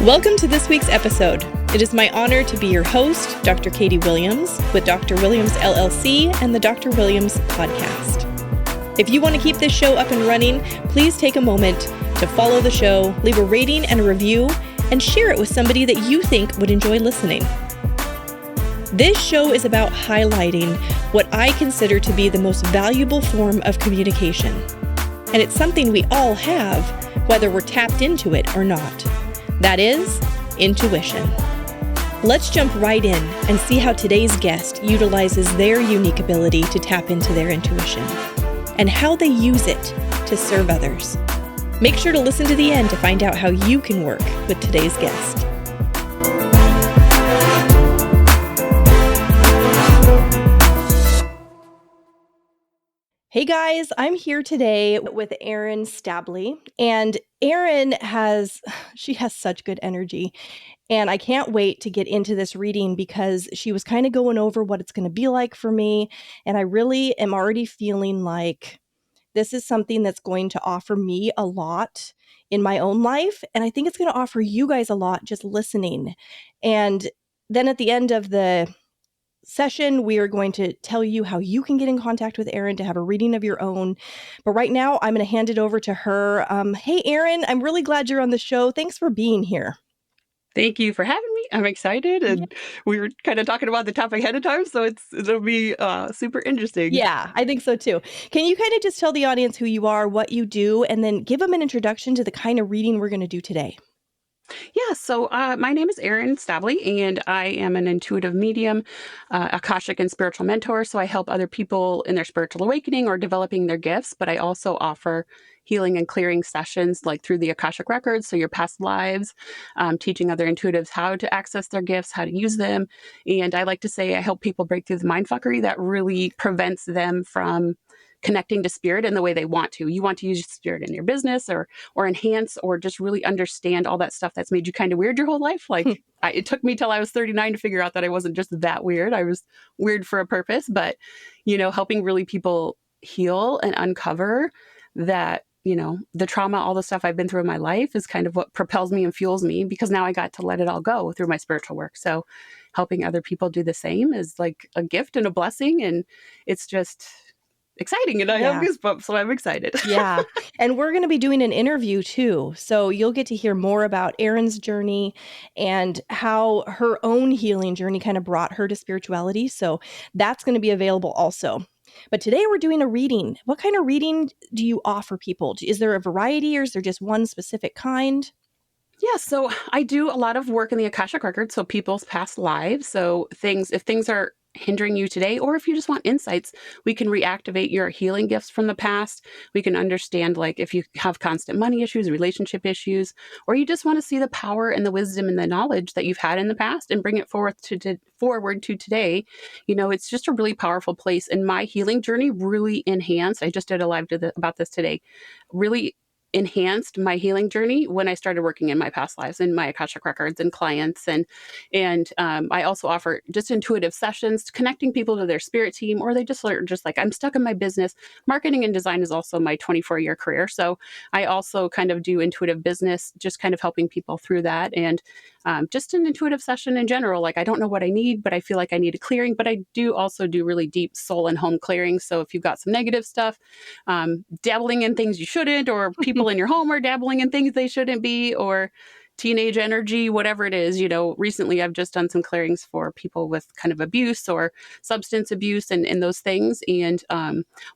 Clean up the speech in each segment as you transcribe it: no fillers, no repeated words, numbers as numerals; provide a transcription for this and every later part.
Welcome to this week's episode. It is my honor to be your host, Dr. Katie Williams, with Dr. Williams LLC and the Dr. Williams podcast. If you want to keep this show up and running, please take a moment to follow the show, leave a rating and a review, and share it with somebody that you think would enjoy listening. This show is about highlighting what I consider to be the most valuable form of communication. And it's something we all have, whether we're tapped into it or not. That is intuition. Let's jump right in and see how today's guest utilizes their unique ability to tap into their intuition and how they use it to serve others. Make sure to listen to the end to find out how you can work with today's guest. Hey guys, I'm here today with Erin Stabile, and Erin has such good energy, and I can't wait to get into this reading because she was kind of going over what it's going to be like for me, and I really am already feeling like this is something that's going to offer me a lot in my own life, and I think it's going to offer you guys a lot just listening. And then at the end of the session, we are going to tell you how you can get in contact with Erin to have a reading of your own. But right now, I'm going to hand it over to her. Hey, Erin, I'm really glad you're on the show. Thanks for being here. Thank you for having me. I'm excited. And we were kind of talking about the topic ahead of time, so it'll be super interesting. Yeah, I think so too. Can you kind of just tell the audience who you are, what you do, and then give them an introduction to the kind of reading we're going to do today? Yeah, so my name is Erin Stabile, and I am an intuitive medium, Akashic and spiritual mentor. So I help other people in their spiritual awakening or developing their gifts, but I also offer healing and clearing sessions like through the Akashic records, so your past lives, teaching other intuitives how to access their gifts, how to use them. And I like to say I help people break through the mindfuckery that really prevents them from connecting to spirit in the way they want to. You want to use spirit in your business or enhance or just really understand all that stuff that's made you kind of weird your whole life. Like it took me till I was 39 to figure out that I wasn't just that weird. I was weird for a purpose, but helping really people heal and uncover that, the trauma, all the stuff I've been through in my life is kind of what propels me and fuels me, because now I got to let it all go through my spiritual work. So helping other people do the same is like a gift and a blessing. And it's just exciting, and I have goosebumps, so I'm excited. Yeah. And we're going to be doing an interview too. So you'll get to hear more about Erin's journey and how her own healing journey kind of brought her to spirituality. So that's going to be available also. But today we're doing a reading. What kind of reading do you offer people? Is there a variety, or is there just one specific kind? Yeah, so I do a lot of work in the Akashic records, so people's past lives. So if things are hindering you today, or if you just want insights, we can reactivate your healing gifts from the past. We can understand, like, if you have constant money issues, relationship issues, or you just want to see the power and the wisdom and the knowledge that you've had in the past and bring it forward to today. It's just a really powerful place. And my healing journey really enhanced. I just did a live about this today. Really enhanced my healing journey when I started working in my past lives and my Akashic records and clients. And I also offer just intuitive sessions, connecting people to their spirit team, or they just are just like, I'm stuck in my business. Marketing and design is also my 24-year career. So I also kind of do intuitive business, just kind of helping people through that. And just an intuitive session in general. Like, I don't know what I need, but I feel like I need a clearing. But I do also do really deep soul and home clearing. So if you've got some negative stuff, dabbling in things you shouldn't, or people in your home are dabbling in things they shouldn't be, or teenage energy, whatever it is. Recently I've just done some clearings for people with kind of abuse or substance abuse and those things. And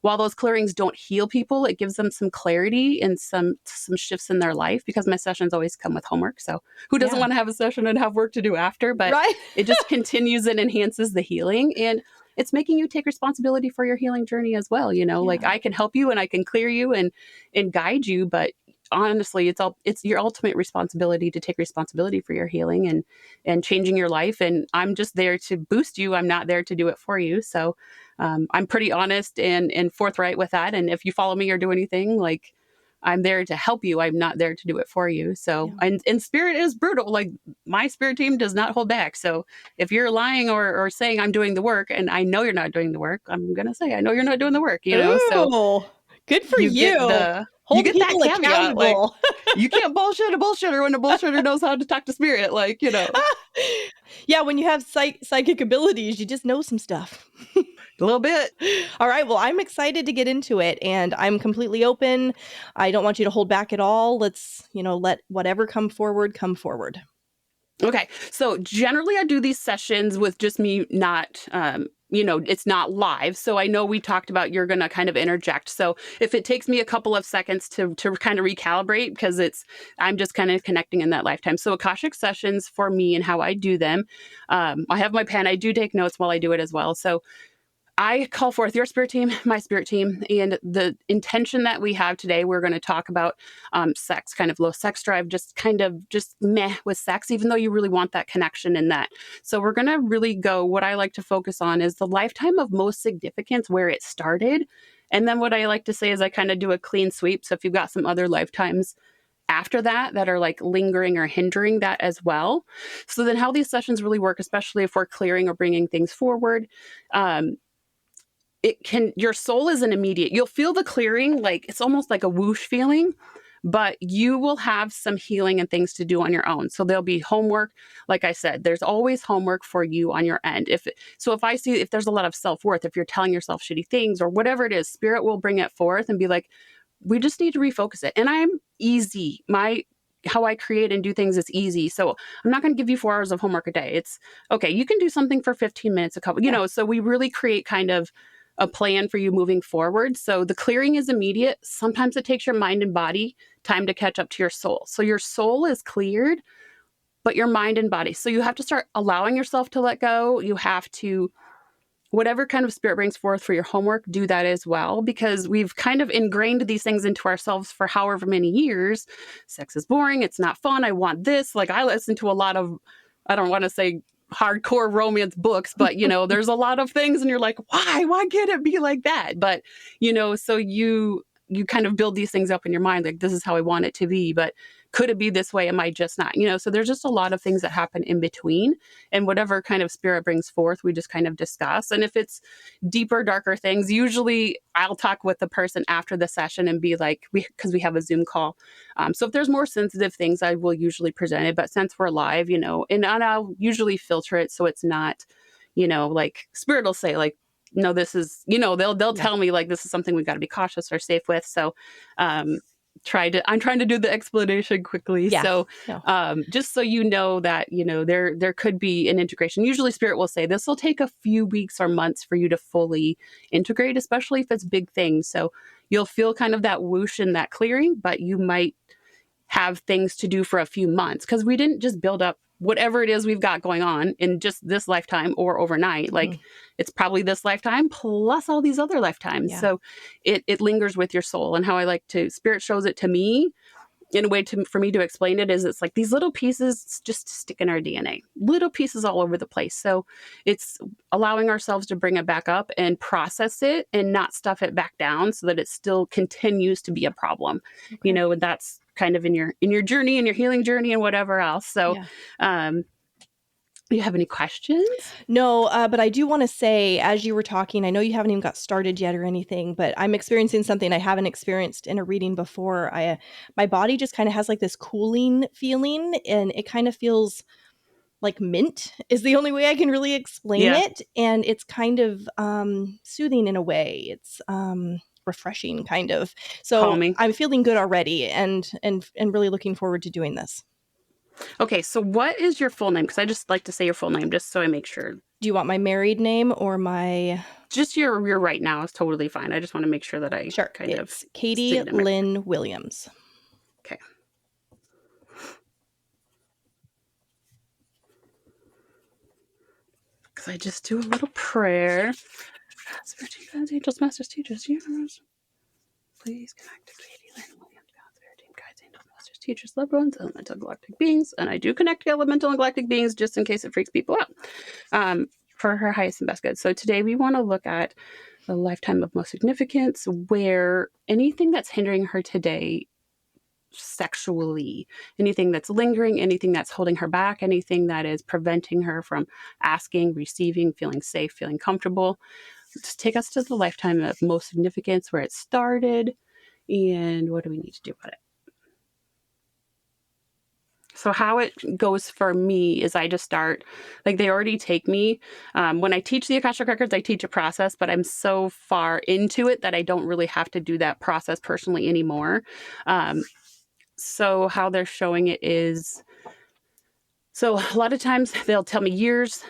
while those clearings don't heal people, it gives them some clarity and some shifts in their life, because my sessions always come with homework. So who doesn't want to have a session and have work to do after? But it just continues and enhances the healing. And it's making you take responsibility for your healing journey as well. Like, I can help you and I can clear you and guide you, but honestly, it's your ultimate responsibility to take responsibility for your healing and changing your life. And I'm just there to boost you. I'm not there to do it for you. So I'm pretty honest and forthright with that. And if you follow me or do anything, like, I'm there to help you. I'm not there to do it for you. So, and spirit is brutal. Like, my spirit team does not hold back. So if you're lying or saying I'm doing the work, and I know you're not doing the work, I'm going to say, I know you're not doing the work, Ooh, so good for you. Hold get that people caveat. Like, accountable. you can't bullshit a bullshitter when a bullshitter knows how to talk to spirit. Like, Yeah, when you have psychic abilities, you just know some stuff. a little bit. All right, well, I'm excited to get into it, and I'm completely open. I don't want you to hold back at all. Let's, let whatever come forward, come forward. Okay. So generally I do these sessions with just me not, it's not live. So I know we talked about you're going to kind of interject. So if it takes me a couple of seconds to kind of recalibrate, because I'm just kind of connecting in that lifetime. So Akashic sessions for me and how I do them. I have my pen. I do take notes while I do it as well. So I call forth your spirit team, my spirit team, and the intention that we have today, we're going to talk about sex, kind of low sex drive, just meh with sex, even though you really want that connection in that. So we're going to really go, what I like to focus on is the lifetime of most significance, where it started. And then what I like to say is I kind of do a clean sweep. So if you've got some other lifetimes after that are like lingering or hindering that as well. So then how these sessions really work, especially if we're clearing or bringing things forward, your soul is an immediate, you'll feel the clearing, like it's almost like a whoosh feeling, but you will have some healing and things to do on your own. So there'll be homework. Like I said, there's always homework for you on your end. If I see, if there's a lot of self-worth, if you're telling yourself shitty things or whatever it is, spirit will bring it forth and be like, we just need to refocus it. And I'm easy. How I create and do things is easy. So I'm not going to give you 4 hours of homework a day. It's okay. You can do something for 15 minutes, so we really create kind of a plan for you moving forward. So the clearing is immediate. Sometimes it takes your mind and body time to catch up to your soul. So your soul is cleared, but your mind and body. So you have to start allowing yourself to let go. You have to, whatever kind of spirit brings forth for your homework, do that as well, because we've kind of ingrained these things into ourselves for however many years. Sex is boring. It's not fun. I want this. Like, I listen to a lot of, I don't want to say hardcore romance books, but there's a lot of things and you're like, why can't it be like that? But so you kind of build these things up in your mind, like, this is how I want it to be, but could it be this way? Am I just not? So there's just a lot of things that happen in between, and whatever kind of spirit brings forth, we just kind of discuss. And if it's deeper, darker things, usually I'll talk with the person after the session and be like, because we have a Zoom call. So if there's more sensitive things, I will usually present it. But since we're live, and I'll usually filter it so it's not, like spirit will say like, no, this is, they'll tell me like, this is something we've got to be cautious or safe with. So, I'm trying to do the explanation quickly. Yeah. So, No. just so you know that, there could be an integration. Usually spirit will say this will take a few weeks or months for you to fully integrate, especially if it's big things. So you'll feel kind of that whoosh and that clearing, but you might have things to do for a few months, because we didn't just build up whatever it is we've got going on in just this lifetime or overnight. Mm-hmm. Like, it's probably this lifetime plus all these other lifetimes. Yeah. So it lingers with your soul. And how I like to, spirit shows it to me in a way for me to explain it is, it's like these little pieces just stick in our DNA, little pieces all over the place. So it's allowing ourselves to bring it back up and process it and not stuff it back down so that it still continues to be a problem. Okay. And that's kind of in your journey, in your healing journey and whatever else. So, do you have any questions? No, but I do want to say, as you were talking, I know you haven't even got started yet or anything, but I'm experiencing something I haven't experienced in a reading before. My body just kind of has like this cooling feeling, and it kind of feels like mint is the only way I can really explain it. And it's kind of soothing in a way. It's refreshing, kind of. So Calming. I'm feeling good already, and really looking forward to doing this. Okay, so what is your full name? Because I just like to say your full name just so I make sure. Do you want my married name or my... Just your right now is totally fine. I just want to make sure that I It's Katie Lynn Williams. Okay. Because I just do a little prayer. God's angels, masters, teachers, universe. Please connect to Katie Lynn Williams, God's spirit team, guides, angels, masters, teachers, loved ones, elemental galactic beings. And I do connect to elemental and galactic beings just in case it freaks people out. For her highest and best good. So today we want to look at the lifetime of most significance, where anything that's hindering her today sexually, anything that's lingering, anything that's holding her back, anything that is preventing her from asking, receiving, feeling safe, feeling comfortable. Just take us to the lifetime of most significance, where it started, And what do we need to do about it? So how it goes for me is I just start, like they already take me. When I teach the Akashic Records, I teach a process, but I'm so far into it that I don't really have to do that process personally anymore. So how they're showing it is, so a lot of times they'll tell me years,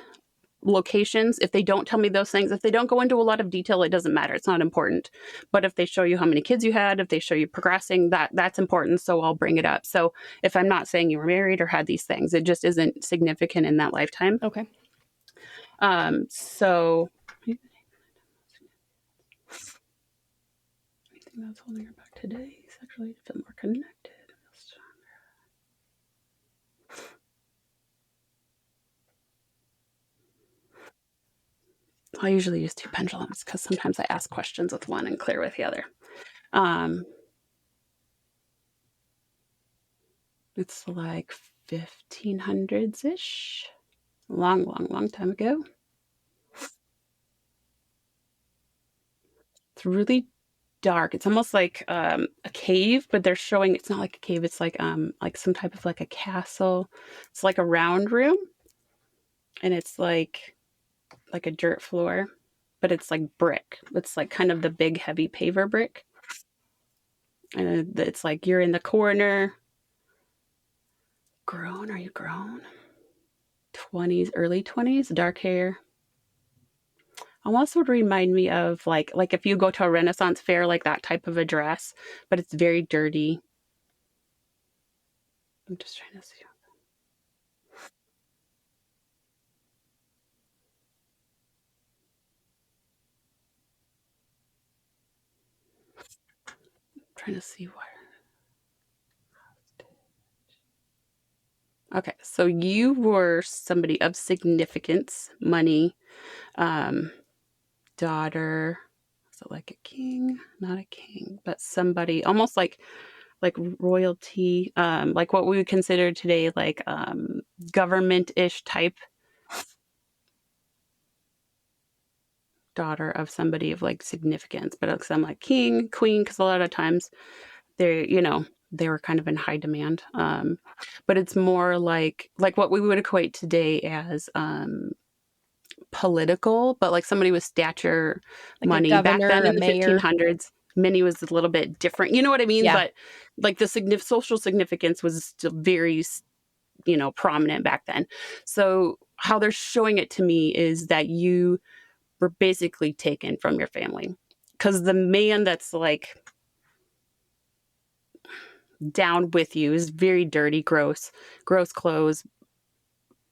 locations. If they don't tell me those things, if they don't go into a lot of detail, it doesn't matter. It's not important. But if they show you how many kids you had, if they show you progressing, that's important. So I'll bring it up. So if I'm not saying you were married or had these things, it just isn't significant in that lifetime. Okay. So anything that's holding her back today, sexually, to feel more connected. I usually use 2 pendulums because sometimes I ask questions with one and clear with the other. It's like 1500s-ish. Long time ago. It's really dark. It's almost like a cave, but they're showing it's not like a cave. It's like some type of like a castle. It's like a round room, and it's like a dirt floor, but it's like brick. It's like kind of the big heavy paver brick, and it's like you're in the corner. Grown? Are you grown? 20s, early 20s, dark hair. Almost would remind me of like if you go to a Renaissance fair, like that type of a dress, but it's very dirty. I'm just trying to see. I'm trying to see where. Okay, so you were somebody of significance, money, daughter. So like a king, not a king, but somebody almost like royalty, like what we would consider today like government-ish type daughter of somebody of like significance. But I'm like king, queen, because a lot of times they were kind of in high demand. But it's more like what we would equate today as political, but like somebody with stature, Like money. a Back governor, then a in the mayor. 1500s, money was a little bit different. You know what I mean? Yeah. But like the social significance was still very, prominent back then. So how they're showing it to me is that you were basically taken from your family, because the man that's like down with you is very dirty, gross clothes,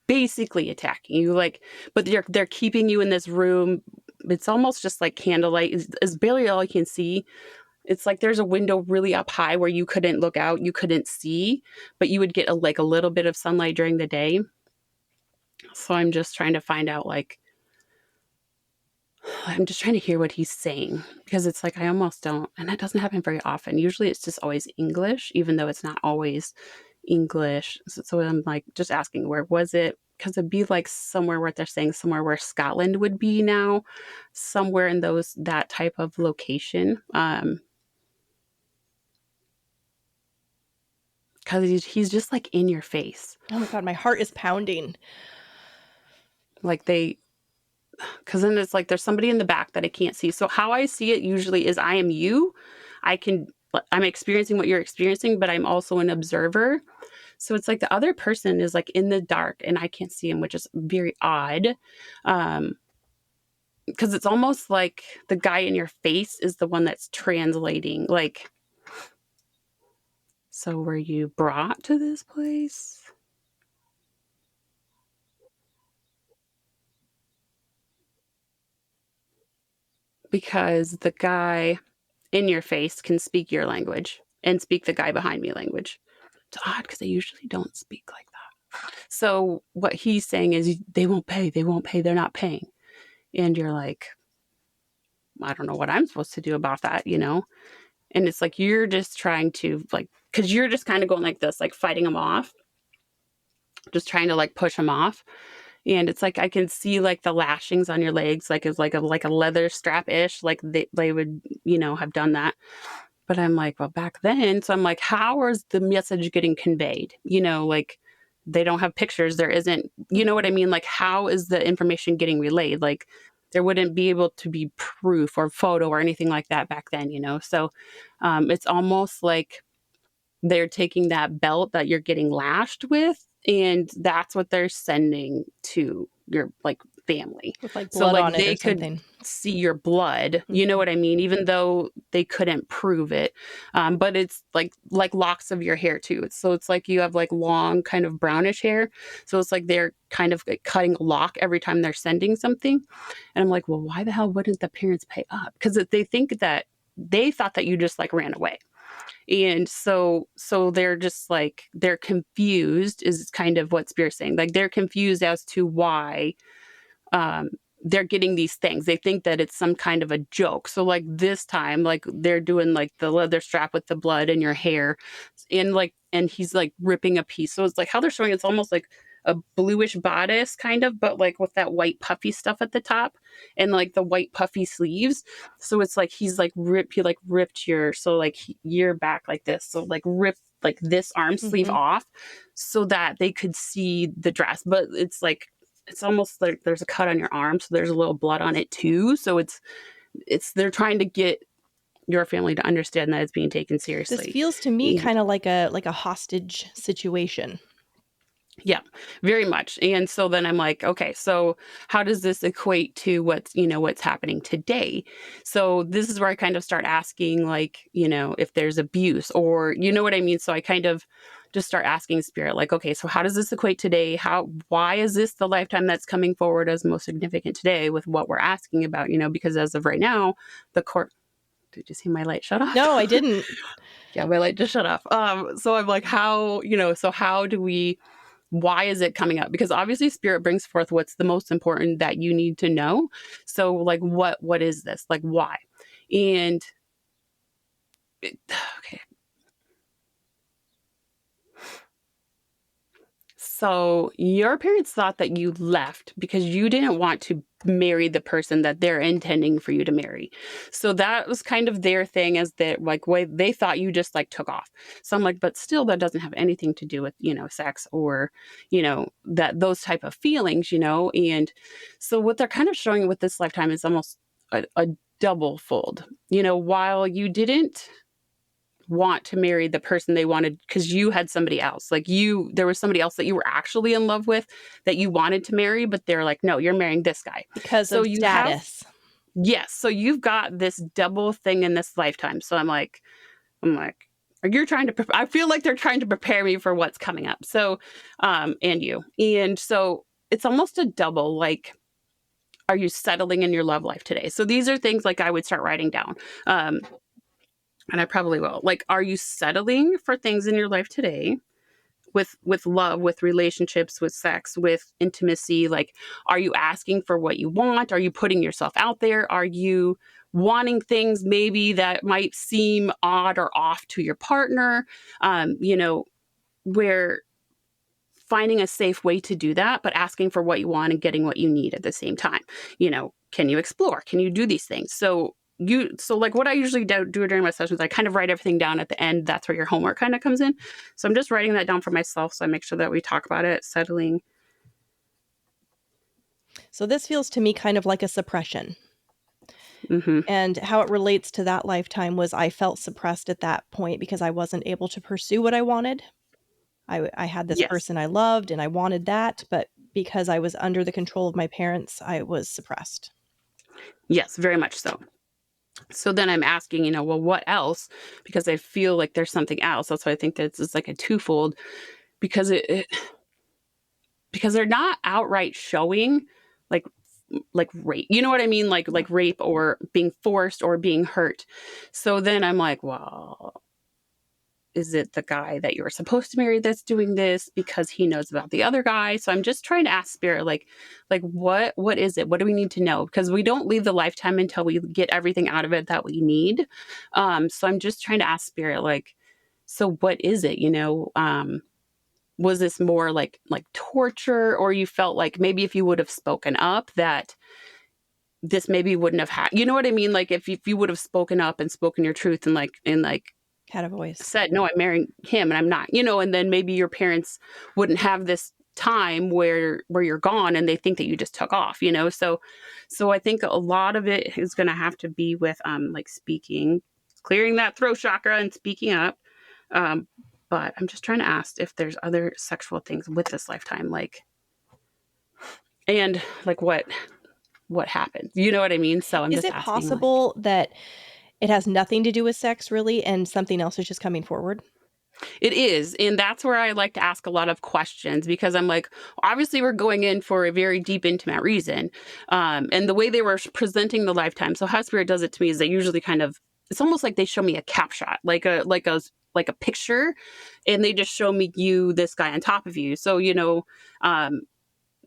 basically attacking you. Like, but they're keeping you in this room. It's almost just like candlelight. Is barely all you can see. It's like there's a window really up high where you couldn't look out, you couldn't see, but you would get a little bit of sunlight during the day. So I'm just trying to find out, like, I'm just trying to hear what he's saying, because it's like I almost don't, and that doesn't happen very often. Usually it's just always English, even though it's not always English. So I'm like just asking, where was it? Because it'd be like somewhere where they're saying somewhere where Scotland would be now, somewhere in that type of location. Because he's just like in your face. Oh my God, my heart is pounding. Like because then it's like there's somebody in the back that I can't see. So how I see it usually is I am you. I'm experiencing what you're experiencing, but I'm also an observer. So it's like the other person is like in the dark and I can't see him, which is very odd. Because it's almost like the guy in your face is the one that's translating. Like, so were you brought to this place? Because the guy in your face can speak your language and speak the guy behind me language. It's odd because they usually don't speak like that. So what he's saying is they won't pay, they're not paying. And you're like, I don't know what I'm supposed to do about that, And it's like you're just trying to like, because you're just kind of going like this, like fighting them off, just trying to like push them off. And it's like I can see like the lashings on your legs, like it's like a leather strap ish, like they would have done that. But I'm like, well, back then, so I'm like, how is the message getting conveyed? Like they don't have pictures. There isn't, you know what I mean? Like, how is the information getting relayed? Like, there wouldn't be able to be proof or photo or anything like that back then, So it's almost like they're taking that belt that you're getting lashed with, and that's what they're sending to your like family. With like So blood like on it or they could something. see your blood, you know what I mean? Even though they couldn't prove it. But it's like locks of your hair too. So it's like you have like long kind of brownish hair. So it's like they're kind of like cutting a lock every time they're sending something. And I'm like, well, why the hell wouldn't the parents pay up? Because they think that they thought that you just like ran away. And so they're just like they're confused is kind of what Spirit's saying. Like they're confused as to why um they're getting these things. They think that it's some kind of a joke. So like this time, like they're doing like the leather strap with the blood in your hair and he's like ripping a piece. So it's like how they're showing it's almost like a bluish bodice kind of, but like with that white puffy stuff at the top and like the white puffy sleeves. So it's like he like ripped your back like this. So like ripped like this arm sleeve off so that they could see the dress. But it's almost like there's a cut on your arm, so there's a little blood on it too. So it's they're trying to get your family to understand that it's being taken seriously. This feels to me kind of like a hostage situation. Yeah, very much. And so then I'm like, okay, so how does this equate to what's happening today? So this is where I kind of start asking like, if there's abuse or you know what I mean? So I kind of just start asking Spirit like, okay, so how does this equate today? Why is this the lifetime that's coming forward as most significant today with what we're asking about, because as of right now, the court, did you see my light shut off? No, I didn't. Yeah, my light just shut off. So I'm like, why is it coming up? Because obviously Spirit brings forth what's the most important that you need to know. So like, what is this? Like, why? And okay. So your parents thought that you left because you didn't want to marry the person that they're intending for you to marry. So that was kind of their thing as that like way they thought you just like took off. So I'm like, but still that doesn't have anything to do with, sex or, that those type of feelings, And so what they're kind of showing with this lifetime is almost a double fold. While you didn't want to marry the person they wanted because you had somebody else. Like there was somebody else that you were actually in love with that you wanted to marry, but they're like, no, you're marrying this guy. Because of status. Yes. So you've got this double thing in this lifetime. So I'm like, you're trying to, I feel like they're trying to prepare me for what's coming up. So, and you. And so it's almost a double, like, are you settling in your love life today? So these are things like I would start writing down. And I probably will. Like, are you settling for things in your life today with love, with relationships, with sex, with intimacy? Like, are you asking for what you want? Are you putting yourself out there? Are you wanting things maybe that might seem odd or off to your partner? Where finding a safe way to do that, but asking for what you want and getting what you need at the same time. Can you explore? Can you do these things? So like what I usually do during my sessions, I kind of write everything down at the end. That's where your homework kind of comes in. So I'm just writing that down for myself. So I make sure that we talk about it, settling. So this feels to me kind of like a suppression. And how it relates to that lifetime was I felt suppressed at that point because I wasn't able to pursue what I wanted. I had this person I loved and I wanted that, but because I was under the control of my parents, I was suppressed. Yes, very much so. So then I'm asking, well, what else? Because I feel like there's something else. That's why I think that it's like a twofold, because because they're not outright showing like rape. You know what I mean? Like rape or being forced or being hurt. So then I'm like, well, is it the guy that you were supposed to marry that's doing this because he knows about the other guy? So I'm just trying to ask Spirit, like what is it? What do we need to know? Because we don't leave the lifetime until we get everything out of it that we need. So I'm just trying to ask Spirit, like, so what is it? Was this more like torture, or you felt like maybe if you would have spoken up that this maybe wouldn't have had, you know what I mean? Like if you would have spoken up and spoken your truth and had a voice, said, no, I'm marrying him and I'm not, and then maybe your parents wouldn't have this time where you're gone and they think that you just took off, so I think a lot of it is going to have to be with like speaking, clearing that throat chakra and speaking up. But I'm just trying to ask if there's other sexual things with this lifetime, and like what happened, you know what I mean? So I'm is just it asking, possible that it has nothing to do with sex really and something else is just coming forward? It is. And that's where I like to ask a lot of questions, because I'm like, obviously, we're going in for a very deep, intimate reason. And the way they were presenting the lifetime. So how Spirit does it to me is they usually it's almost like they show me a cap shot, like a picture, and they just show me this guy on top of you. So,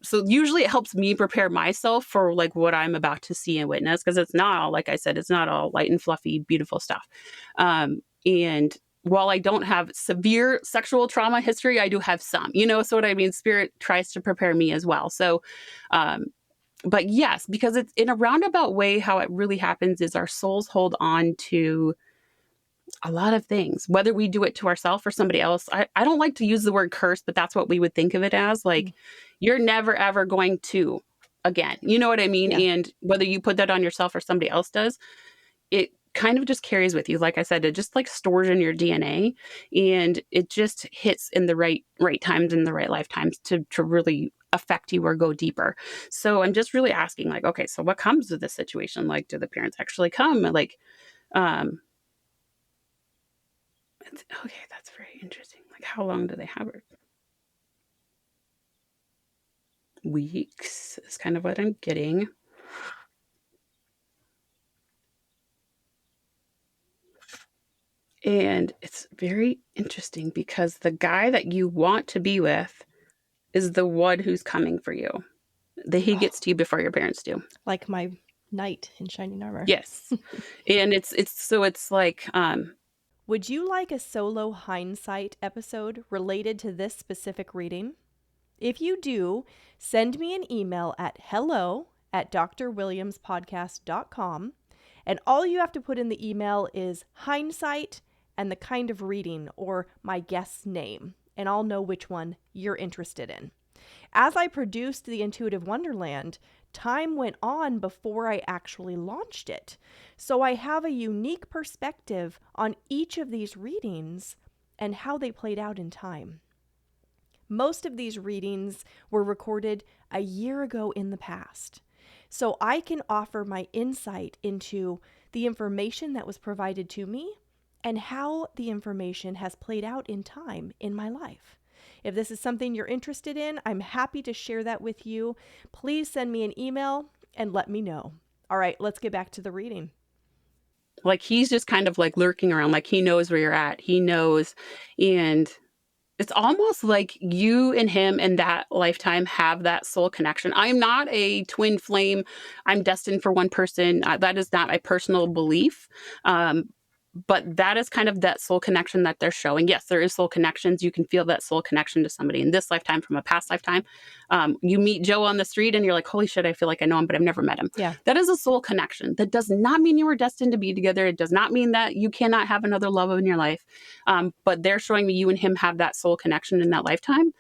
so usually it helps me prepare myself for like what I'm about to see and witness, because it's not all, like I said, it's not all light and fluffy, beautiful stuff. And while I don't have severe sexual trauma history, I do have some, so what I mean, Spirit tries to prepare me as well. So, but yes, because it's in a roundabout way, how it really happens is our souls hold on to a lot of things, whether we do it to ourselves or somebody else. I don't like to use the word curse, but that's what we would think of it as. Like, you're never, ever going to again. You know what I mean? Yeah. And whether you put that on yourself or somebody else does, it kind of just carries with you. Like I said, it just like stores in your DNA, and it just hits in the right times in the right lifetimes to really affect you or go deeper. So I'm just really asking, like, okay, so what comes with this situation? Like, do the parents actually come? Like, okay, that's very interesting. Like, how long do they have her? Weeks is kind of what I'm getting. And it's very interesting because the guy that you want to be with is the one who's coming for you. He gets to you before your parents do. Like my knight in shining armor. Yes. And it's like, would you like a solo hindsight episode related to this specific reading? If you do, send me an email at hello@drwilliamspodcast.com, and all you have to put in the email is hindsight and the kind of reading or my guest's name, and I'll know which one you're interested in. As I produced the Intuitive Wonderland, time went on before I actually launched it. So I have a unique perspective on each of these readings and how they played out in time. Most of these readings were recorded a year ago in the past. So I can offer my insight into the information that was provided to me and how the information has played out in time in my life. If this is something you're interested in, I'm happy to share that with you. Please send me an email and let me know. All right, let's get back to the reading. like, he's just kind of like lurking around, like he knows where you're at. He knows. And it's almost like you and him in that lifetime have that soul connection. I'm not a twin flame. I'm destined for one person. That is not my personal belief. But that is kind of that soul connection that they're showing. Yes, there is soul connections. You can feel that soul connection to somebody in this lifetime from a past lifetime. You meet Joe on the street and you're like, holy shit, I feel like I know him, but I've never met him. Yeah. That is a soul connection. That does not mean you were destined to be together. It does not mean that you cannot have another love in your life. But they're showing me you and him have that soul connection in that lifetime.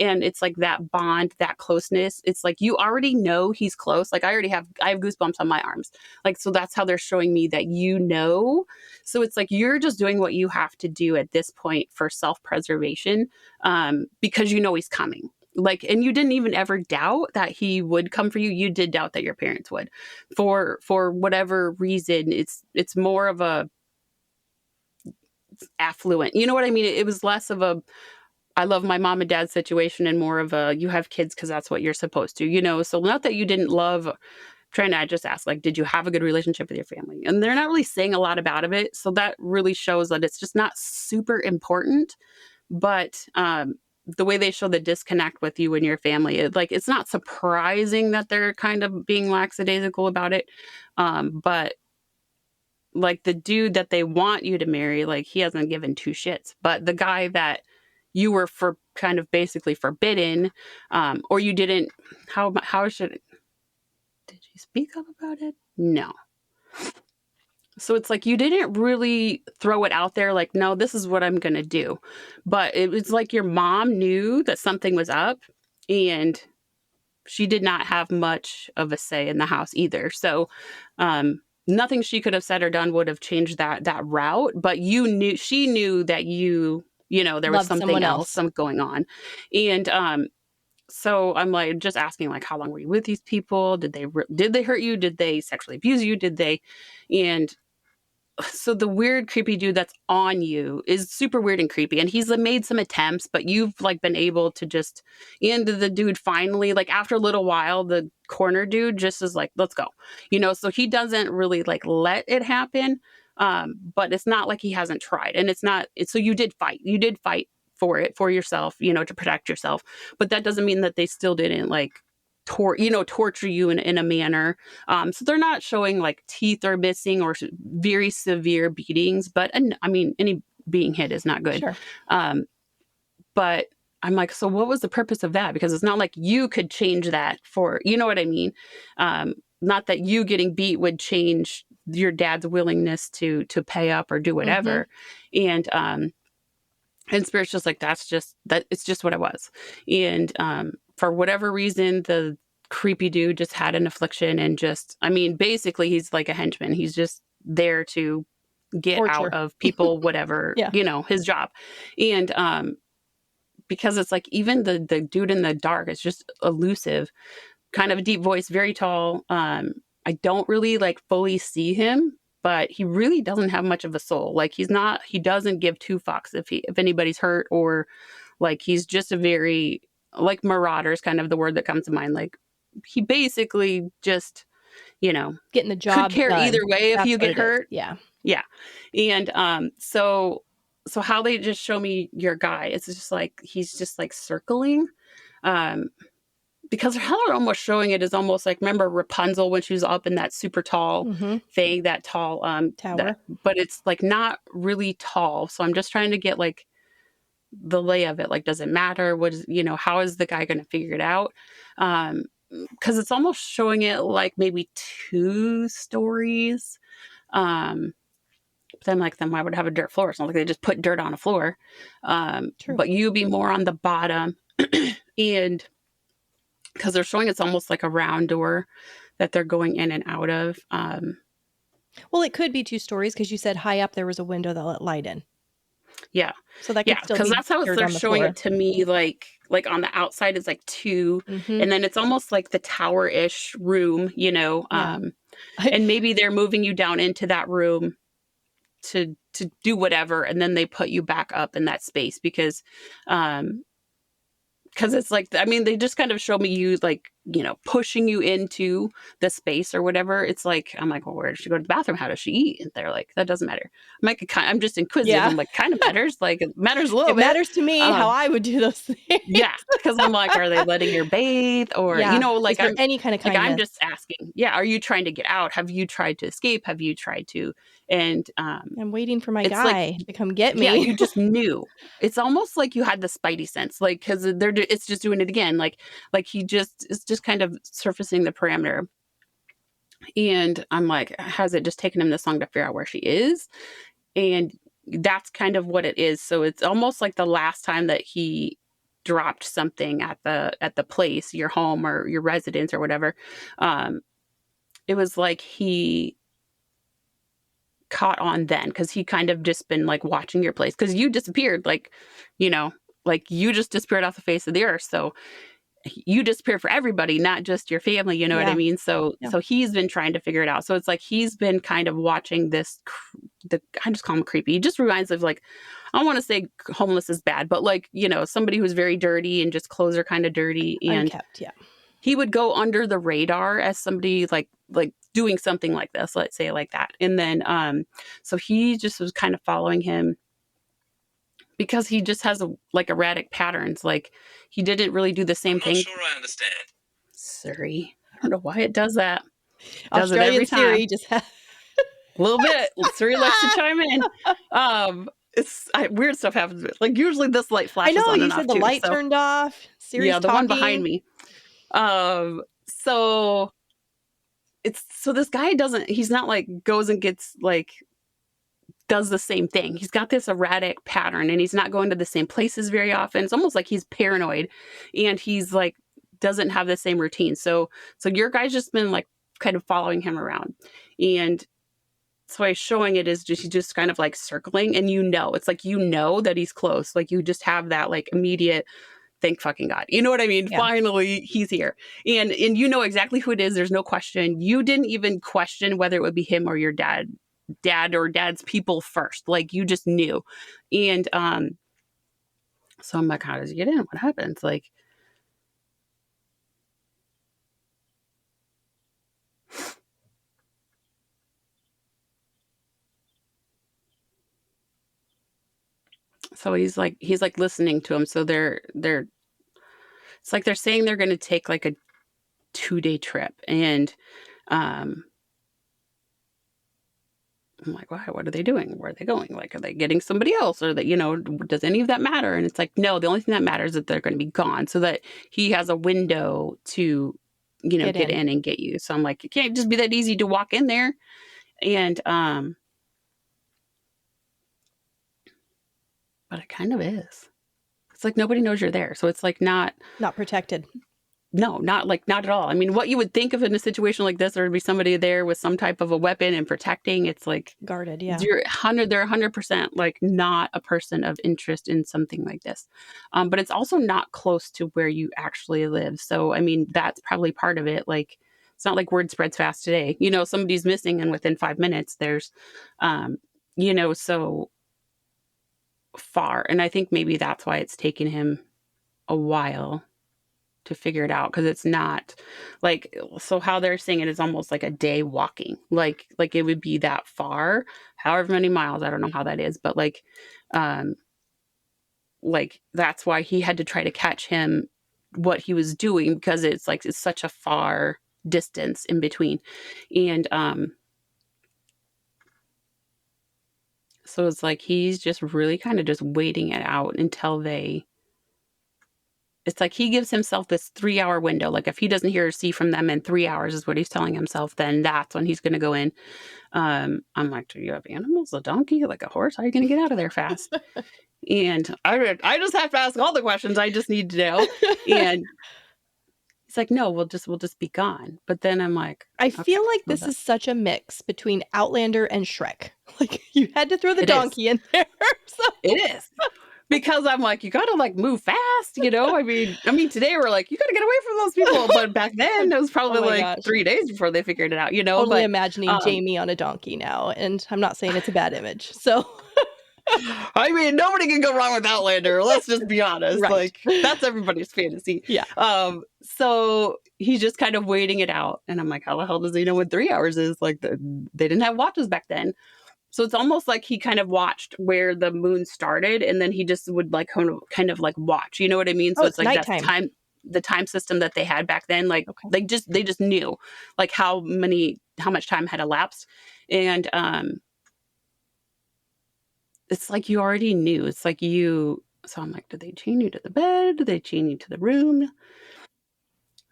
And it's like that bond, that closeness. It's like you already know he's close. Like I have goosebumps on my arms. Like, so that's how they're showing me that you know. So it's like you're just doing what you have to do at this point for self-preservation, because you know he's coming. Like, and you didn't even ever doubt that he would come for you. You did doubt that your parents would, for whatever reason. It's more of a affluent. You know what I mean? It was less of a I love my mom and dad situation and more of a you have kids because that's what you're supposed to, So not that you didn't love. Trying to just ask, like, did you have a good relationship with your family? And they're not really saying a lot about it. So that really shows that it's just not super important. But the way they show the disconnect with you and your family, it's not surprising that they're kind of being lackadaisical about it. But like the dude that they want you to marry, like he hasn't given two shits. But the guy that you were for kind of basically forbidden, or you didn't, how should it? you speak up about it? No. So it's like you didn't really throw it out there like, no, this is what I'm going to do. But it was like your mom knew that something was up, and she did not have much of a say in the house either. So nothing she could have said or done would have changed that route. But she knew that there was Love something someone else, else. something going on. And so I'm like just asking like, how long were you with these people? Did they hurt you? Did they sexually abuse you? And so the weird, creepy dude that's on you is super weird and creepy. And he's made some attempts, but you've like been able to just, and the dude finally, like after a little while, the corner dude just is like, let's go, so he doesn't really like let it happen. But it's not like he hasn't tried. And so you did fight for yourself, to protect yourself. But that doesn't mean that they still didn't like torture you in a manner. So they're not showing like teeth are missing or very severe beatings, but I mean, any being hit is not good. Sure. But I'm like, so what was the purpose of that? Because it's not like you could change that for, you know what I mean? Not that you getting beat would change your dad's willingness to pay up or do whatever. And Spirit's just like, it's just what it was. And for whatever reason, the creepy dude just had an affliction and basically he's like a henchman. He's just there to get Torture. out of people, whatever, Yeah. His job. And because it's like, even the dude in the dark is just elusive, kind of a deep voice, very tall. I don't really like fully see him, but he really doesn't have much of a soul. Like he doesn't give two fucks if anybody's hurt, or like he's just a very, like, marauder is kind of the word that comes to mind. Like he basically just, getting the job could care done. either way if you get hurt. Yeah. Yeah. And so how they just show me your guy, it's just like he's just like circling. Because how they're almost showing it is almost like, remember Rapunzel when she was up in that super tall thing, that tall tower, but it's like not really tall. So I'm just trying to get like the lay of it. Like, does it matter? What is, how is the guy going to figure it out? Because it's almost showing it like maybe 2 stories. But then why would it have a dirt floor? It's not like they just put dirt on a floor. True. But you'd be more on the bottom. And because they're showing it's almost like a round door that they're going in and out of. Well, it could be 2 stories because you said high up there was a window that let light in. Yeah. So that could still be because that's how they're showing it to me. Like on the outside is like 2, and then it's almost like the tower-ish room, and maybe they're moving you down into that room to do whatever, and then they put you back up in that space because it's like, they just kind of show me you like, pushing you into the space or whatever. It's like, I'm like, well, where does she go to the bathroom? How does she eat? And they're like, that doesn't matter. I'm like, I'm just inquisitive. Yeah. I'm like, kind of matters. Like, it matters a little bit. It matters to me how I would do those things. Yeah. Because I'm like, are they letting her bathe? Or, like, is there any kind of kindness? Like, I'm just asking. Yeah. Are you trying to get out? Have you tried to escape? Have you tried to? And I'm waiting for my guy to come get me. Yeah, you just knew. It's almost like you had the spidey sense, like, because it's just doing it again. Like he just is just kind of surfacing the parameter. And I'm like, has it just taken him this long to figure out where she is? And that's kind of what it is. So it's almost like the last time that he dropped something at the place, your home or your residence or whatever. It was like he caught on then, because he kind of just been like watching your place, because you disappeared, like you just disappeared off the face of the earth. So you disappear for everybody, not just your family, you know what I mean? So he's been trying to figure it out. So it's like he's been kind of watching this, I just call him creepy. He just reminds of, like, I don't want to say homeless is bad, but like, somebody who's very dirty and just clothes are kind of dirty. And unkept, he would go under the radar as somebody like doing something like this, let's say, like that. And then so he just was kind of following him, because he just has erratic patterns. Like, he didn't really do the same thing. I'm not sure I understand. Siri. I don't know why it does that. Does Australian it every time. Siri just A little bit. Siri likes to chime in. It's weird stuff happens. Like, usually this light flashes on and off. I know, you said the light turned off. Siri's the talking. one behind me. So it's so this guy he's not like goes and gets like does the same thing. He's got this erratic pattern and he's not going to the same places very often. It's almost like he's paranoid and he's like doesn't have the same routine. So your guy's just been like kind of following him around. And so I showing it is just he's just kind of like circling and it's like that he's close. Like you just have that like immediate thank fucking God. You know what I mean? Yeah. Finally, he's here. And you know exactly who it is. There's no question. You didn't even question whether it would be him or your dad or dad's people first. Like you just knew. And so I'm like, how does he get in? What happens? Like so he's like listening to him. So they're it's like they're saying they're gonna take like a 2-day trip. And I'm like, why? What are they doing? Where are they going? Like, are they getting somebody else? Or that, does any of that matter? And it's like, no, the only thing that matters is that they're going to be gone so that he has a window to, get in and get you. So I'm like, it can't just be that easy to walk in there. And, but it kind of is. It's like nobody knows you're there. So it's like not protected. No, not at all. I mean, what you would think of in a situation like this, there would be somebody there with some type of a weapon and protecting. It's like guarded. Yeah. They're 100% like not a person of interest in something like this. But it's also not close to where you actually live. So, I mean, that's probably part of it. Like, it's not like word spreads fast today. Somebody's missing and within 5 minutes there's, so far. And I think maybe that's why it's taken him a while to figure it out, because it's not like, so how they're saying it is almost like a day walking, like it would be that far, however many miles, I don't know how that is, but like that's why he had to try to catch him what he was doing, because it's like it's such a far distance in between. And so it's like he's just really kind of just waiting it out until it's like he gives himself this 3-hour window. Like if he doesn't hear or see from them in 3 hours is what he's telling himself, then that's when he's going to go in. I'm like, do you have animals? A donkey? Like a horse? How are you going to get out of there fast? And I just have to ask all the questions I just need to know. And it's like, no, we'll just be gone. But then I'm like, I feel like this is such a mix between Outlander and Shrek. Like you had to throw the donkey in there. So. It is. Because I'm like, you gotta like move fast, I mean, today we're like, you gotta get away from those people. But back then it was probably 3 days before they figured it out, Totally imagining Jamie on a donkey now. And I'm not saying it's a bad image. So I mean, nobody can go wrong with Outlander. Let's just be honest. Right. Like that's everybody's fantasy. Yeah. So he's just kind of waiting it out. And I'm like, how the hell does he know what 3 hours is? Like they didn't have watches back then. So it's almost like he kind of watched where the moon started, and then he just would like kind of like watch. You know what I mean? So it's like nighttime. That's the time system that they had back then. Like they just knew like how much time had elapsed, and it's like you already knew. It's like you. So I'm like, did they chain you to the bed? Did they chain you to the room?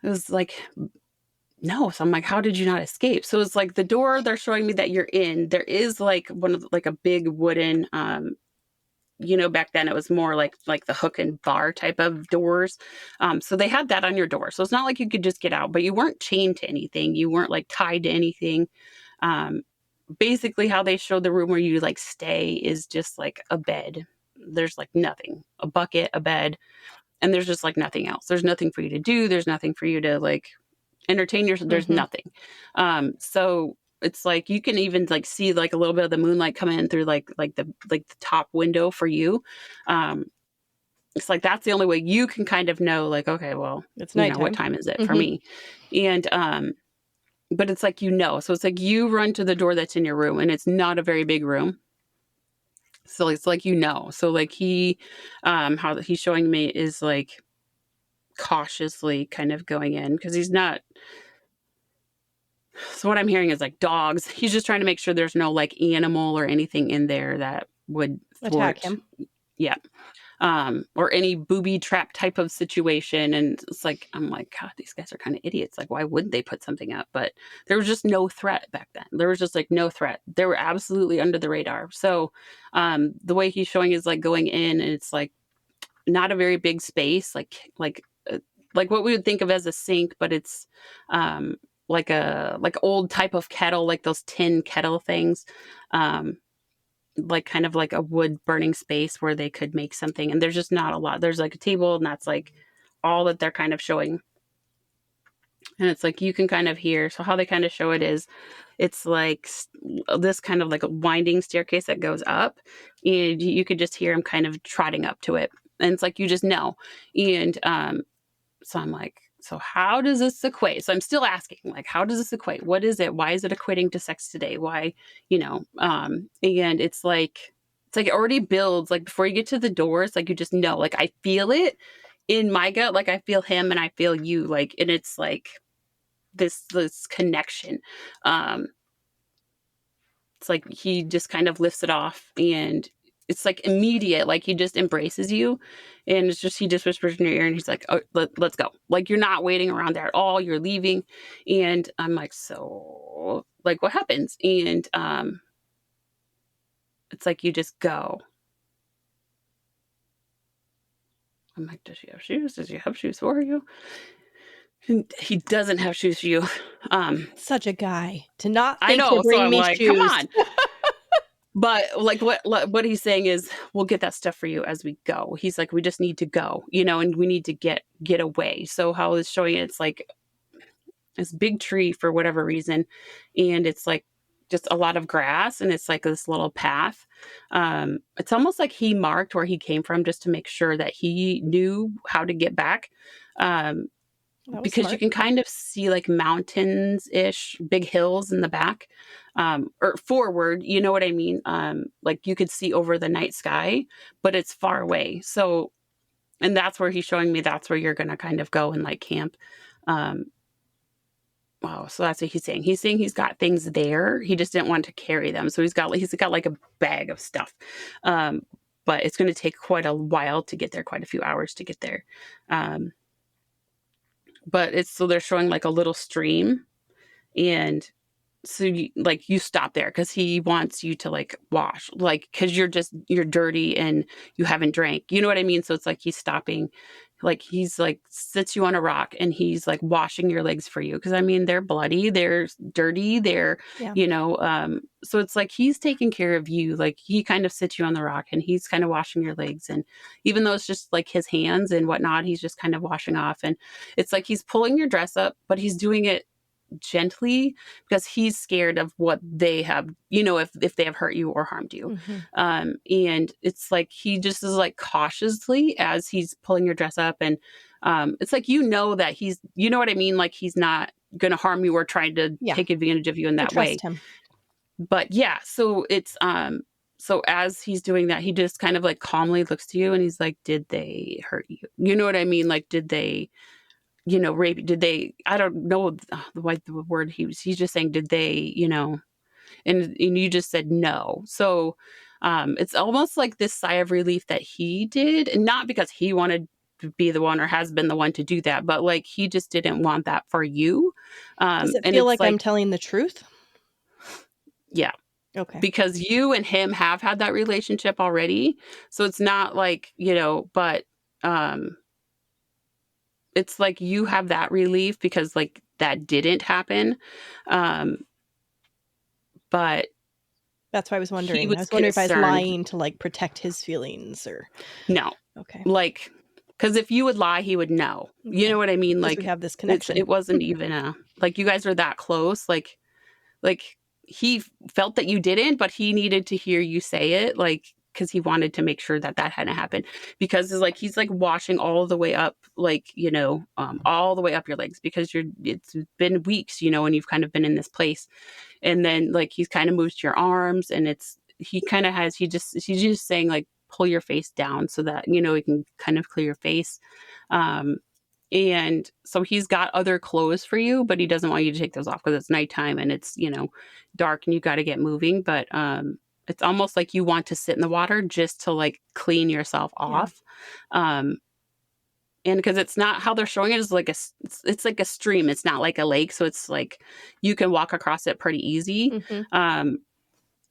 It was like. No. So I'm like, how did you not escape? So it's like the door they're showing me that you're in, there is like one of like a big wooden, back then it was more like the hook and bar type of doors. So they had that on your door. So it's not like you could just get out, but you weren't chained to anything. You weren't like tied to anything. Basically how they show the room where you like stay is just like a bed. There's like nothing, a bucket, a bed, and there's just like nothing else. There's nothing for you to do. There's nothing for you to like entertain yourself. There's nothing. So it's like you can even like see like a little bit of the moonlight come in through like the top window for you. It's like that's the only way you can kind of know like, okay, well, it's nighttime. What time is it for me? And but it's like so it's like you run to the door that's in your room, and it's not a very big room. So it's like so like he how he's showing me is like cautiously kind of going in, because he's not. So what I'm hearing is like dogs. He's just trying to make sure there's no like animal or anything in there that would attack him. Yeah. or any booby trap type of situation. And it's like, I'm like, God, these guys are kind of idiots. Like, why wouldn't they put something up? But there was just no threat back then. There was just like no threat. They were absolutely under the radar. So the way he's showing is like going in, and it's like not a very big space, like what we would think of as a sink, but it's like old type of kettle, like those tin kettle things. Um, like kind of like a wood burning space where they could make something, and there's just not a lot. There's like a table, and that's like all that they're kind of showing. And it's like you can kind of hear. So how they kind of show it is it's like this kind of like a winding staircase that goes up, and you could just hear him kind of trotting up to it. And it's like you just know. And so I'm like, so how does this equate? So I'm still asking, like, how does this equate? What is it? Why is it equating to sex today? Why, and it's like it already builds, like before you get to the doors, like you just know, like I feel it in my gut, like I feel him and I feel you, like, and it's like this connection. Um, it's like he just kind of lifts it off, and it's like immediate, like he just embraces you, and it's just he just whispers in your ear, and he's like, oh, let's go. Like you're not waiting around there at all, you're leaving. And I'm like, so like what happens? And it's like you just go. I'm like, does she have shoes? Does she have shoes for you? And he doesn't have shoes for you. Such a guy to not I think to know, so bring I'm me like, come shoes. on. But like what he's saying is, we'll get that stuff for you as we go. He's like, we just need to go, and we need to get away. So how it's showing it, it's like this big tree for whatever reason, and it's like just a lot of grass, and it's like this little path. It's almost like he marked where he came from just to make sure that he knew how to get back. Um, That was because you smart. can kind of see like mountains-ish, big hills in the back, or forward, you know what I mean? Like you could see over the night sky, but it's far away. So, and that's where he's showing me that's where you're going to kind of go and like camp. Um, wow. So that's what he's saying. He's saying he's got things there. He just didn't want to carry them. So he's got like a bag of stuff. Um, but it's going to take quite a while to get there, quite a few hours to get there. But it's so they're showing like a little stream, and so you stop there because he wants you to like wash, like because you're dirty and you haven't drank, you know what I mean? So it's like he's stopping, like he's like sits you on a rock, and he's like washing your legs for you, because I mean they're bloody, they're dirty, they're Yeah. so it's like he's taking care of you, like he kind of sits you on the rock and he's kind of washing your legs, and even though it's just like his hands and whatnot, he's just kind of washing off, and it's like he's pulling your dress up, but he's doing it gently because he's scared of what they have, if they have hurt you or harmed you. And it's like he just is like cautiously as he's pulling your dress up, and it's like that he's, you know what I mean, like he's not gonna harm you or trying to Yeah. take advantage of you in I that way. trust him. But yeah, so it's so as he's doing that, he just kind of like calmly looks to you, and he's like, did they hurt you? You know what I mean? Like, did they rape, did they, I don't know the word he's just saying, did they, and you just said no. So it's almost like this sigh of relief that he did, and not because he wanted to be the one or has been the one to do that, but like he just didn't want that for you. Does it And feel it's like I'm like, telling the truth? yeah, Okay. because you and him have had that relationship already. So it's not like, but um it's like you have that relief because like that didn't happen. Um, but That's why I was he wondering. I was was wondering if I was concerned. lying to like protect his feelings or. No, Okay. like, because if you would lie, he would know. You know what I mean? Because we Like, have this connection. it wasn't even like you guys are that close. Like he felt that you didn't, but he needed to hear you say it, like, because he wanted to make sure that that hadn't happened. Because it's like he's like washing all the way up, like, all the way up your legs, because it's been weeks, and you've kind of been in this place. And then like he's kind of moves to your arms, and he's just saying like, pull your face down so that he can kind of clear your face. um and so he's got other clothes for you, but he doesn't want you to take those off because it's nighttime and it's dark and you got to get moving. But it's almost like you want to sit in the water just to like clean yourself off. Um, and because it's not how they're showing it is like it's like a stream. It's not like a lake. So it's like you can walk across it pretty easy. Mm-hmm.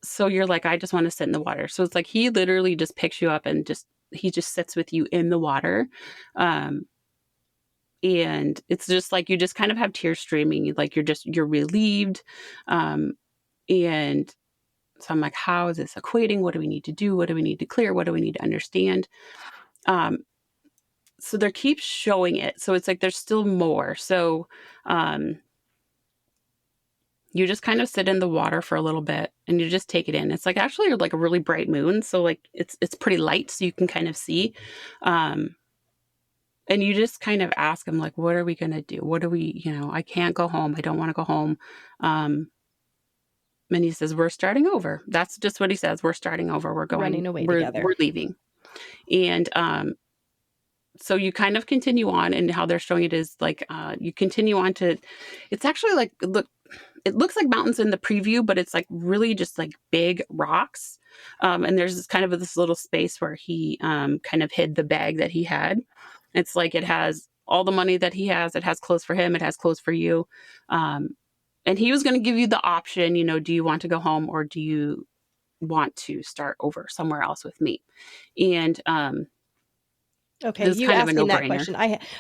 So you're like, I just want to sit in the water. So it's like he literally just picks you up and he just sits with you in the water. Um, and it's just like you just kind of have tears streaming, like you're relieved. Um, and so I'm like, how is this equating? What do we need to do? What do we need to clear? What do we need to understand? Um, so there keeps showing it. So it's like there's still more. So um, you just kind of sit in the water for a little bit and you just take it in. It's like actually like a really bright moon. So like it's pretty light, so you can kind of see. Um, and you just kind of ask him, like, what are we going to do? What do we, I can't go home. I don't want to go home. And he says, we're starting over. That's just what he says. We're starting over. Running away together. We're leaving. And so you kind of continue on, and how they're showing it is like you continue on to, it's actually like, it looks like mountains in the preview, but it's like really just like big rocks. And there's this kind of this little space where he kind of hid the bag that he had. It's like it has all the money that he has. It has clothes for him. It has clothes for you. And he was going to give you the option, do you want to go home or do you want to start over somewhere else with me? And okay, you kind of a asking that no-brainer. question.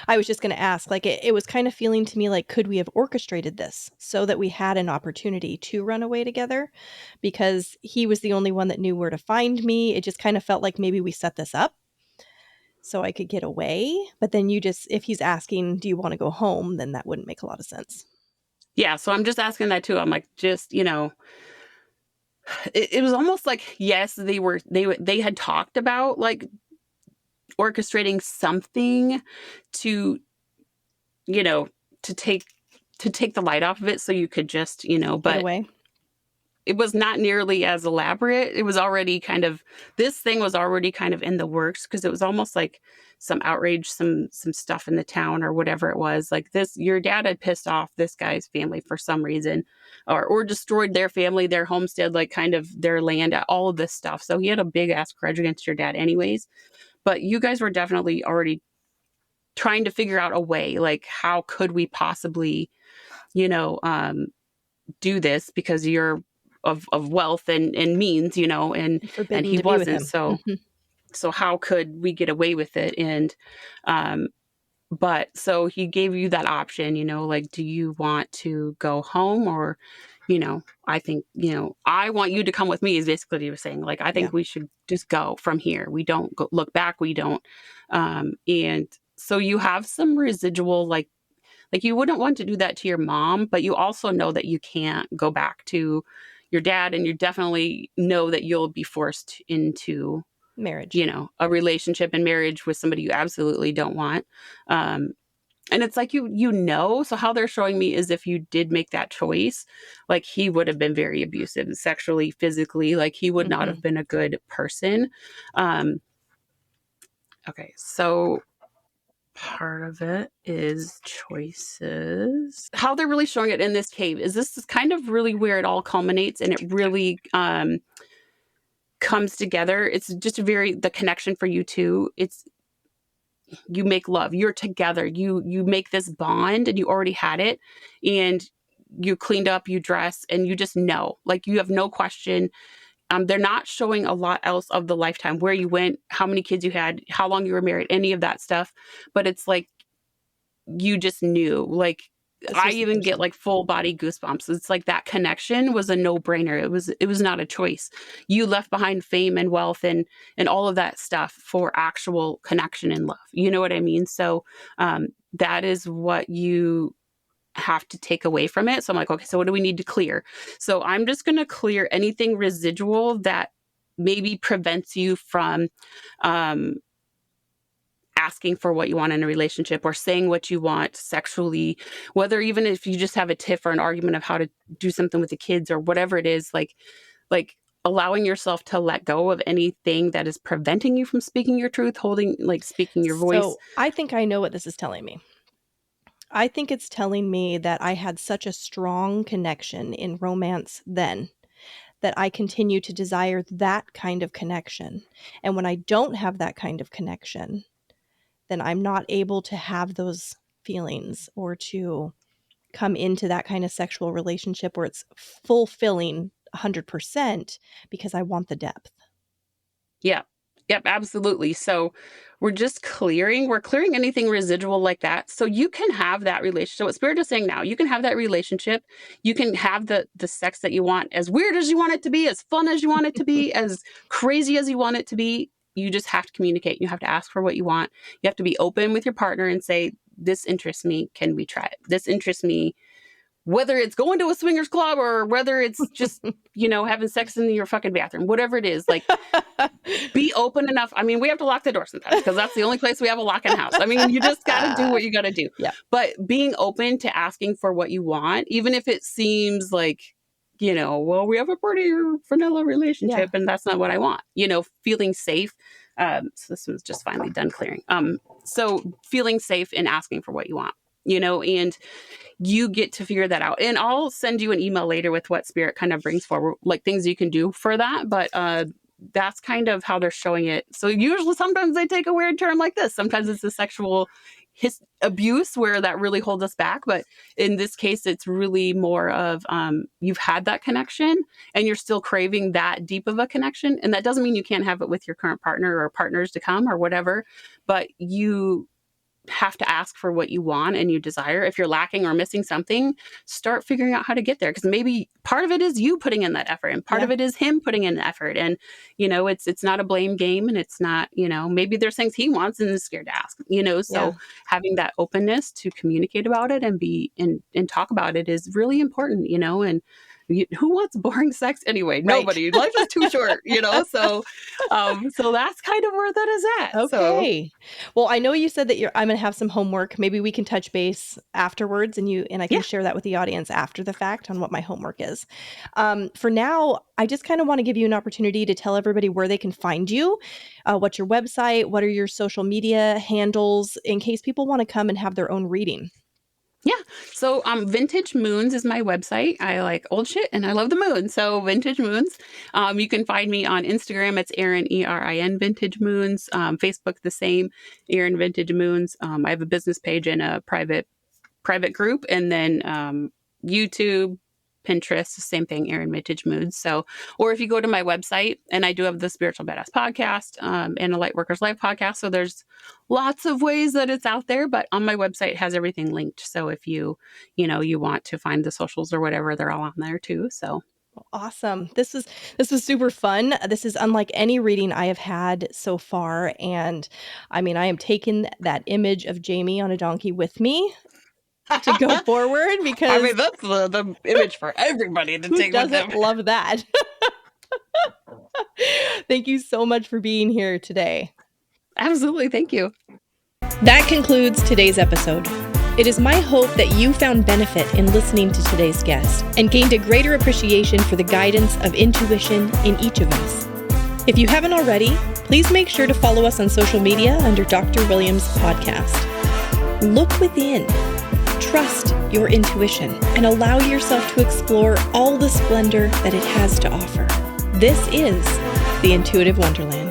I was just going to ask, like, it was kind of feeling to me like, could we have orchestrated this so that we had an opportunity to run away together? Because he was the only one that knew where to find me. It just kind of felt like maybe we set this up so I could get away. But then if he's asking, do you want to go home? Then that wouldn't make a lot of sense. Yeah. So I'm just asking that too. I'm like, just, it was almost like, yes, they had talked about like orchestrating something to, to take the light off of it so you could just, Get but away. it was not nearly as elaborate. It was already this thing was already kind of in the works, because it was almost like some outrage, some stuff in the town or whatever it was. Like your dad had pissed off this guy's family for some reason, or destroyed their family, their homestead, like kind of their land, all of this stuff. So he had a big ass grudge against your dad anyways. But you guys were definitely already trying to figure out a way, like how could we possibly, do this, because you're of wealth and means, and Forbidden he to be with wasn't. him. So Mhm. so how could we get away with it? And but so he gave you that option, like, do you want to go home, or I think, I want you to come with me, is basically what he was saying. Like, I think Yeah. we should just go from here. We don't look back. We don't. And so you have some residual, like you wouldn't want to do that to your mom, but you also know that you can't go back to your dad, and you definitely know that you'll be forced into, Marriage. a relationship and marriage with somebody you absolutely don't want. And it's like, so how they're showing me is, if you did make that choice, like, he would have been very abusive sexually, physically, like he would not have been a good person. Okay, so part of it is choices. How they're really showing it in this cave is, this is kind of really where it all culminates, and it really comes together. It's just the connection for you two. It's, you make love, you're together, you make this bond, and you already had it, and you cleaned up, you dress, and you just know, like, you have no question. They're not showing a lot else of the lifetime, where you went, how many kids you had, how long you were married, any of that stuff. But it's like, you just knew, like, I even get like full body goosebumps. It's like that connection was a no-brainer. It was not a choice. You left behind fame and wealth and all of that stuff for actual connection and love. You know what I mean? So that is what you have to take away from it. So I'm like, okay, so what do we need to clear? So I'm just going to clear anything residual that maybe prevents you from asking for what you want in a relationship, or saying what you want sexually, whether even if you just have a tiff or an argument of how to do something with the kids or whatever it is, like allowing yourself to let go of anything that is preventing you from speaking your truth, speaking your voice. So I think I know what this is telling me. I think it's telling me that I had such a strong connection in romance then that I continue to desire that kind of connection. And when I don't have that kind of connection, then I'm not able to have those feelings or to come into that kind of sexual relationship where it's fulfilling 100% because I want the depth. Yeah. Yep, absolutely. So we're clearing anything residual like that. So you can have that relationship. What Spirit is saying now, you can have that relationship. You can have the sex that you want, as weird as you want it to be, as fun as you want it to be, as crazy as you want it to be. You just have to communicate. You have to ask for what you want. You have to be open with your partner and say, this interests me. Can we try it? This interests me. Whether it's going to a swingers club or whether it's just, having sex in your fucking bathroom, whatever it is, like, be open enough. I mean, we have to lock the door sometimes because that's the only place we have a lock in house. I mean, you just got to do what you got to do. Yeah. But being open to asking for what you want, even if it seems like, well, we have a pretty vanilla relationship and that's not what I want, feeling safe. So this was just finally done clearing. So feeling safe in asking for what you want, and you get to figure that out. And I'll send you an email later with what Spirit kind of brings forward, like things you can do for that. But that's kind of how they're showing it. So usually sometimes they take a weird turn like this. Sometimes it's a sexual abuse where that really holds us back. But in this case, it's really more of you've had that connection and you're still craving that deep of a connection. And that doesn't mean you can't have it with your current partner or partners to come or whatever, but you have to ask for what you want and you desire. If you're lacking or missing something, start figuring out how to get there. Because maybe part of it is you putting in that effort and part of it is him putting in the effort. And, it's not a blame game and it's not, maybe there's things he wants and is scared to ask, so having that openness to communicate about it and be and talk about it is really important, and who wants boring sex anyway? Right. Nobody. Life is too short, So, so that's kind of where that is at. Okay. So. Well, I know you said that I'm going to have some homework. Maybe we can touch base afterwards, and I can share that with the audience after the fact on what my homework is. For now, I just kind of want to give you an opportunity to tell everybody where they can find you. What's your website? What are your social media handles in case people want to come and have their own reading? Yeah. So Vintage Moons is my website. I like old shit and I love the moon. So Vintage Moons. You can find me on Instagram. It's Erin, Erin Vintage Moons. Facebook, the same, Erin Vintage Moons. I have a business page and a private group. And then YouTube, Pinterest, same thing, Erin Vintage Moons. So, or if you go to my website, and I do have the Spiritual Badass podcast and a Lightworkers Live podcast. So there's lots of ways that it's out there, but on my website it has everything linked. So if you want to find the socials or whatever, they're all on there too. So awesome. This was super fun. This is unlike any reading I have had so far. And I mean, I am taking that image of Jamie on a donkey with me to go forward because I mean that's the image for everybody to take with them. Love that. Thank you so much for being here today. Absolutely. Thank you. That concludes today's episode. It is my hope that you found benefit in listening to today's guest and gained a greater appreciation for the guidance of intuition in each of us. If you haven't already, please make sure to follow us on social media under Dr. Williams Podcast. Look within. Trust your intuition and allow yourself to explore all the splendor that it has to offer. This is the Intuitive Wonderland.